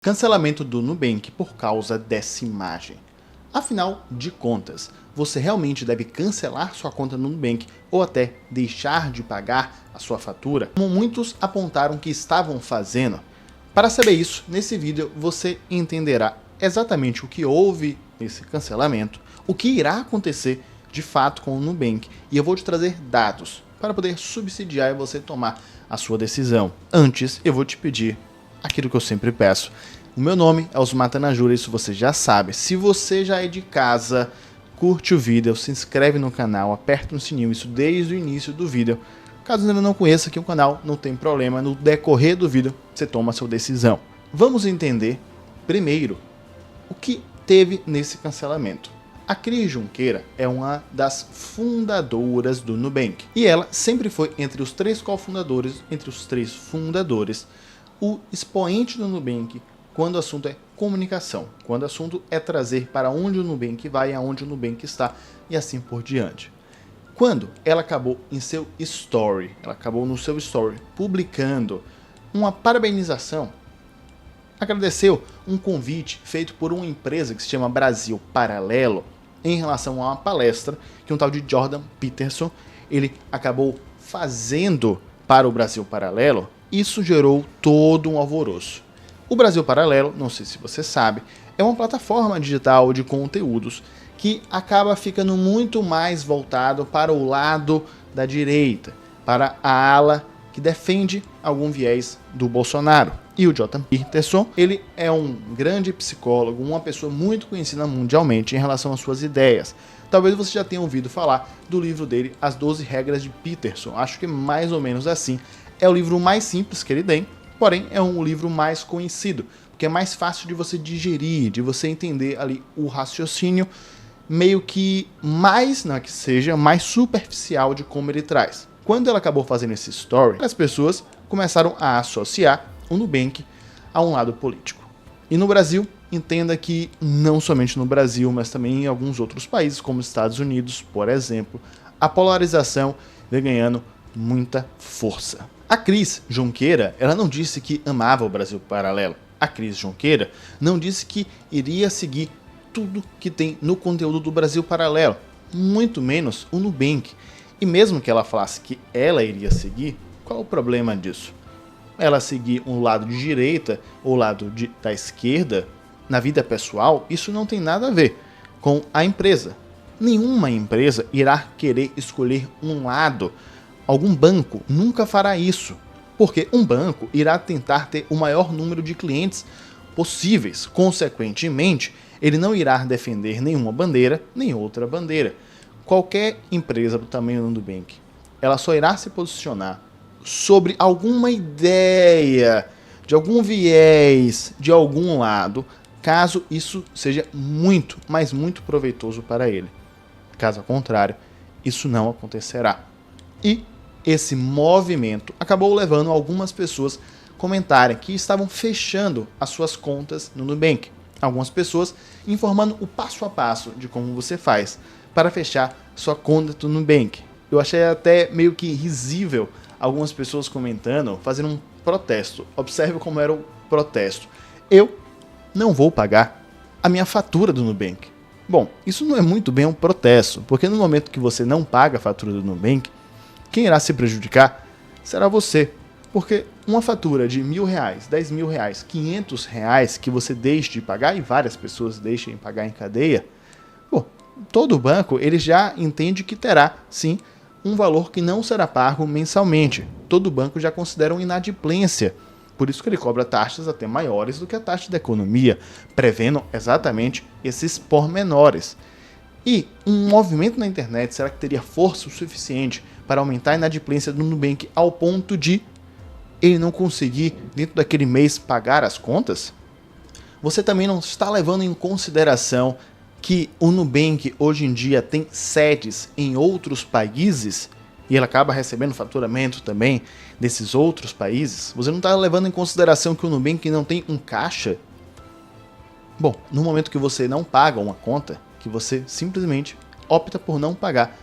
Cancelamento do Nubank por causa dessa imagem. Afinal de contas, você realmente deve cancelar sua conta no Nubank ou até deixar de pagar a sua fatura, como muitos apontaram que estavam fazendo? Para saber isso, nesse vídeo você entenderá exatamente o que houve nesse cancelamento, o que irá acontecer de fato com o Nubank, e eu vou te trazer dados para poder subsidiar e você tomar a sua decisão. Antes, eu vou te pedir aquilo que eu sempre peço. O meu nome é Osmar Tanajura, isso você já sabe. Se você já é de casa, curte o vídeo, se inscreve no canal, aperta no sininho, isso desde o início do vídeo. Caso ainda não conheça aqui o canal, não tem problema, no decorrer do vídeo você toma a sua decisão. Vamos entender primeiro o que teve nesse cancelamento. A Cris Junqueira é uma das fundadoras do Nubank e ela sempre foi entre os três cofundadores, o expoente do Nubank quando o assunto é comunicação, quando o assunto é trazer para onde o Nubank vai, aonde o Nubank está e assim por diante. Quando ela acabou no seu story publicando uma parabenização, agradeceu um convite feito por uma empresa que se chama Brasil Paralelo em relação a uma palestra que um tal de Jordan Peterson ele acabou fazendo para o Brasil Paralelo. Isso gerou todo um alvoroço. O Brasil Paralelo, não sei se você sabe, é uma plataforma digital de conteúdos que acaba ficando muito mais voltado para o lado da direita, para a ala que defende algum viés do Bolsonaro. E o Jordan Peterson, ele é um grande psicólogo, uma pessoa muito conhecida mundialmente em relação às suas ideias. Talvez você já tenha ouvido falar do livro dele, As 12 Regras de Peterson. Acho que é mais ou menos assim. É o livro mais simples que ele tem, porém é um livro mais conhecido, porque é mais fácil de você digerir, de você entender ali o raciocínio, meio que mais, não é que seja, mais superficial de como ele traz. Quando ela acabou fazendo esse story, as pessoas começaram a associar o Nubank a um lado político. E no Brasil, entenda que não somente no Brasil, mas também em alguns outros países, como os Estados Unidos, por exemplo, a polarização vem ganhando muita força. A Cris Junqueira, ela não disse que amava o Brasil Paralelo. A Cris Junqueira não disse que iria seguir tudo que tem no conteúdo do Brasil Paralelo, muito menos o Nubank. E mesmo que ela falasse que ela iria seguir, qual o problema disso? Ela seguir um lado de direita ou lado da esquerda, na vida pessoal, isso não tem nada a ver com a empresa. Nenhuma empresa irá querer escolher um lado. Algum banco nunca fará isso, porque um banco irá tentar ter o maior número de clientes possíveis. Consequentemente, ele não irá defender nenhuma bandeira, nem outra bandeira. Qualquer empresa do tamanho do Nubank, ela só irá se posicionar sobre alguma ideia, de algum viés, de algum lado, caso isso seja muito, mas muito proveitoso para ele. Caso contrário, isso não acontecerá. E esse movimento acabou levando algumas pessoas a comentarem que estavam fechando as suas contas no Nubank. Algumas pessoas informando o passo a passo de como você faz para fechar sua conta no Nubank. Eu achei até meio que risível algumas pessoas comentando, fazendo um protesto. Observe como era o protesto. Eu não vou pagar a minha fatura do Nubank. Bom, isso não é muito bem um protesto, porque no momento que você não paga a fatura do Nubank, quem irá se prejudicar será você. Porque uma fatura de R$1.000, R$10.000, R$500 que você deixe de pagar, e várias pessoas deixem de pagar em cadeia, todo banco ele já entende que terá, sim, um valor que não será pago mensalmente. Todo banco já considera uma inadimplência. Por isso que ele cobra taxas até maiores do que a taxa da economia, prevendo exatamente esses pormenores. E um movimento na internet, será que teria força o suficiente para aumentar a inadimplência do Nubank ao ponto de ele não conseguir, dentro daquele mês, pagar as contas? Você também não está levando em consideração que o Nubank hoje em dia tem sedes em outros países e ele acaba recebendo faturamento também desses outros países? Você não está levando em consideração que o Nubank não tem um caixa? Bom, no momento que você não paga uma conta, que você simplesmente opta por não pagar,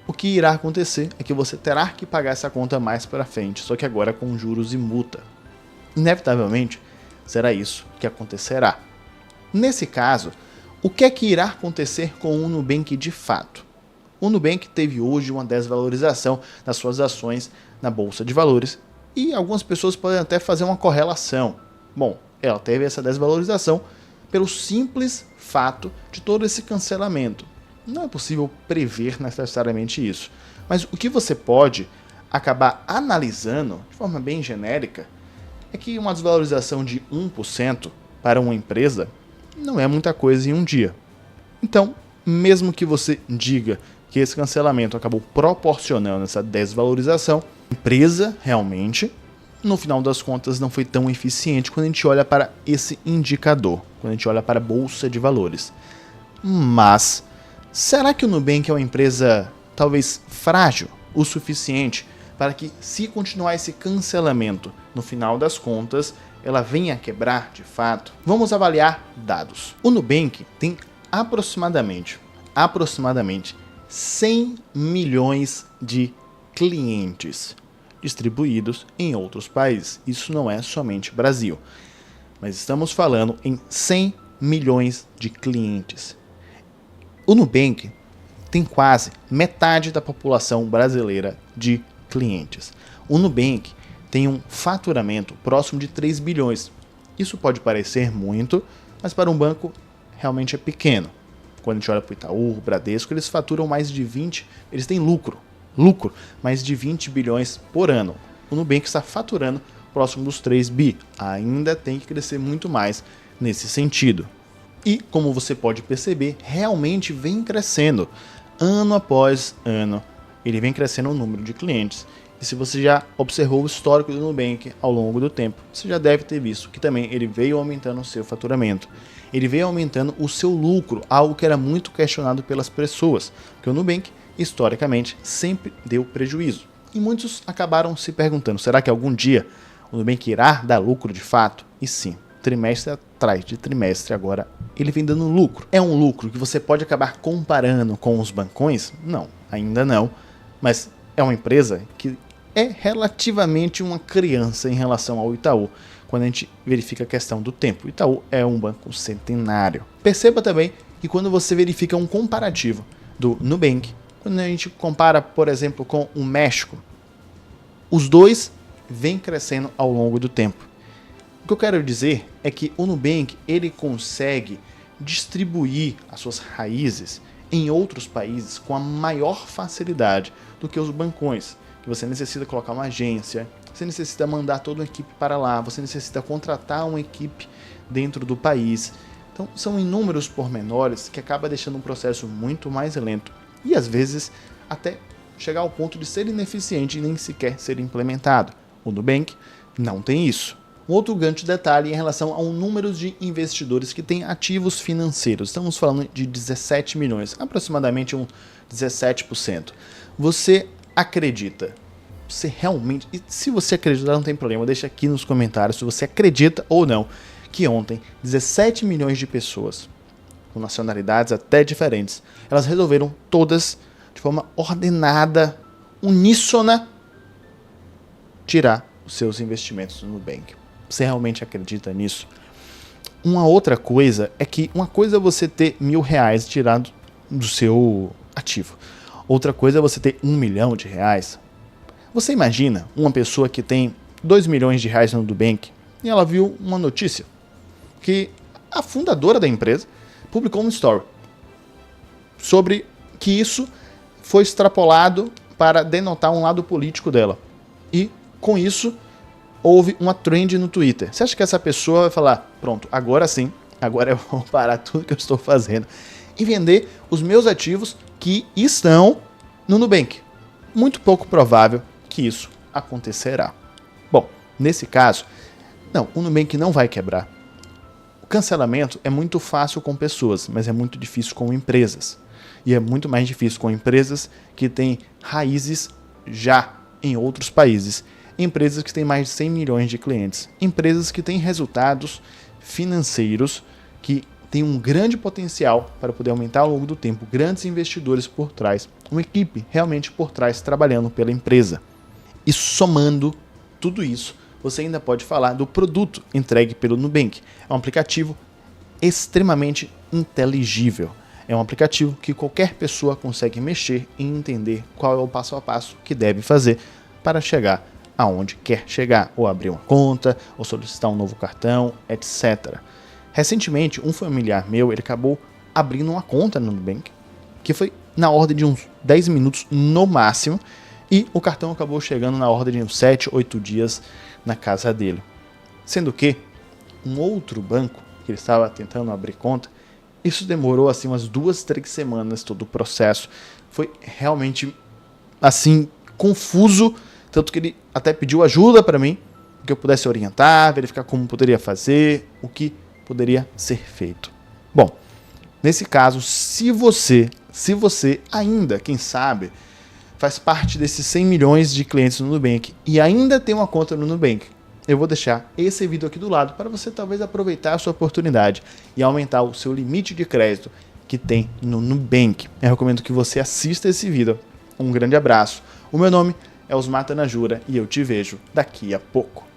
o que irá acontecer é que você terá que pagar essa conta mais para frente, só que agora com juros e multa. Inevitavelmente, será isso que acontecerá. Nesse caso, o que é que irá acontecer com o Nubank de fato? O Nubank teve hoje uma desvalorização das suas ações na Bolsa de Valores e algumas pessoas podem até fazer uma correlação. Bom, ela teve essa desvalorização pelo simples fato de todo esse cancelamento. Não é possível prever necessariamente isso, mas o que você pode acabar analisando de forma bem genérica é que uma desvalorização de 1% para uma empresa não é muita coisa em um dia. Então, mesmo que você diga que esse cancelamento acabou proporcionando essa desvalorização, a empresa realmente, no final das contas, não foi tão eficiente quando a gente olha para esse indicador, quando a gente olha para a Bolsa de Valores. Mas, será que o Nubank é uma empresa talvez frágil o suficiente para que, se continuar esse cancelamento, no final das contas, ela venha a quebrar de fato? Vamos avaliar dados. O Nubank tem aproximadamente 100 milhões de clientes distribuídos em outros países. Isso não é somente Brasil, mas estamos falando em 100 milhões de clientes. O Nubank tem quase metade da população brasileira de clientes. O Nubank tem um faturamento próximo de 3 bilhões. Isso pode parecer muito, mas para um banco realmente é pequeno. Quando a gente olha para o Itaú, o Bradesco, eles faturam mais de 20, eles têm lucro, mais de 20 bilhões por ano. O Nubank está faturando próximo dos 3 bi. Ainda tem que crescer muito mais nesse sentido. E, como você pode perceber, realmente vem crescendo. Ano após ano, ele vem crescendo o número de clientes. E se você já observou o histórico do Nubank ao longo do tempo, você já deve ter visto que também ele veio aumentando o seu faturamento. Ele veio aumentando o seu lucro, algo que era muito questionado pelas pessoas, porque o Nubank, historicamente, sempre deu prejuízo. E muitos acabaram se perguntando, será que algum dia o Nubank irá dar lucro de fato? E sim, trimestre atrás de trimestre agora, ele vem dando lucro. É um lucro que você pode acabar comparando com os bancões? Não, ainda não, mas é uma empresa que é relativamente uma criança em relação ao Itaú, quando a gente verifica a questão do tempo. O Itaú é um banco centenário. Perceba também que quando você verifica um comparativo do Nubank, quando a gente compara, por exemplo, com o México, os dois vêm crescendo ao longo do tempo. O que eu quero dizer é que o Nubank ele consegue distribuir as suas raízes em outros países com a maior facilidade do que os bancões, que você necessita colocar uma agência, você necessita mandar toda uma equipe para lá, você necessita contratar uma equipe dentro do país. Então são inúmeros pormenores que acaba deixando um processo muito mais lento e às vezes até chegar ao ponto de ser ineficiente e nem sequer ser implementado. O Nubank não tem isso. Um outro grande detalhe em relação ao número de investidores que têm ativos financeiros. Estamos falando de 17 milhões, aproximadamente um 17%. Você acredita? Você realmente... E se você acreditar, não tem problema, deixa aqui nos comentários se você acredita ou não que ontem 17 milhões de pessoas, com nacionalidades até diferentes, elas resolveram todas, de forma ordenada, uníssona, tirar os seus investimentos no Nubank. Você realmente acredita nisso? Uma outra coisa é que uma coisa é você ter R$1.000 tirado do seu ativo. Outra coisa é você ter R$1 milhão. Você imagina uma pessoa que tem R$2 milhões no Nubank e ela viu uma notícia que a fundadora da empresa publicou um story sobre que isso foi extrapolado para denotar um lado político dela. E com isso houve uma trend no Twitter. Você acha que essa pessoa vai falar, pronto, agora sim, agora eu vou parar tudo que eu estou fazendo e vender os meus ativos que estão no Nubank? Muito pouco provável que isso acontecerá. Bom, nesse caso, não, o Nubank não vai quebrar. O cancelamento é muito fácil com pessoas, mas é muito difícil com empresas. E é muito mais difícil com empresas que têm raízes já em outros países. Empresas que têm mais de 100 milhões de clientes. Empresas que têm resultados financeiros que têm um grande potencial para poder aumentar ao longo do tempo. Grandes investidores por trás. Uma equipe realmente por trás trabalhando pela empresa. E somando tudo isso, você ainda pode falar do produto entregue pelo Nubank. É um aplicativo extremamente inteligível. É um aplicativo que qualquer pessoa consegue mexer e entender qual é o passo a passo que deve fazer para chegar aonde quer chegar, ou abrir uma conta, ou solicitar um novo cartão, etc. Recentemente, um familiar meu, ele acabou abrindo uma conta no Nubank, que foi na ordem de uns 10 minutos no máximo, e o cartão acabou chegando na ordem de uns 7, 8 dias na casa dele. Sendo que um outro banco, que ele estava tentando abrir conta, isso demorou assim umas 2, 3 semanas todo o processo. Foi realmente assim confuso, tanto que ele até pediu ajuda para mim, que eu pudesse orientar, verificar como poderia fazer, o que poderia ser feito. Bom, nesse caso, se você ainda, quem sabe, faz parte desses 100 milhões de clientes no Nubank e ainda tem uma conta no Nubank, eu vou deixar esse vídeo aqui do lado para você talvez aproveitar a sua oportunidade e aumentar o seu limite de crédito que tem no Nubank. Eu recomendo que você assista esse vídeo. Um grande abraço. O meu nome é Osmar Tanajura e eu te vejo daqui a pouco.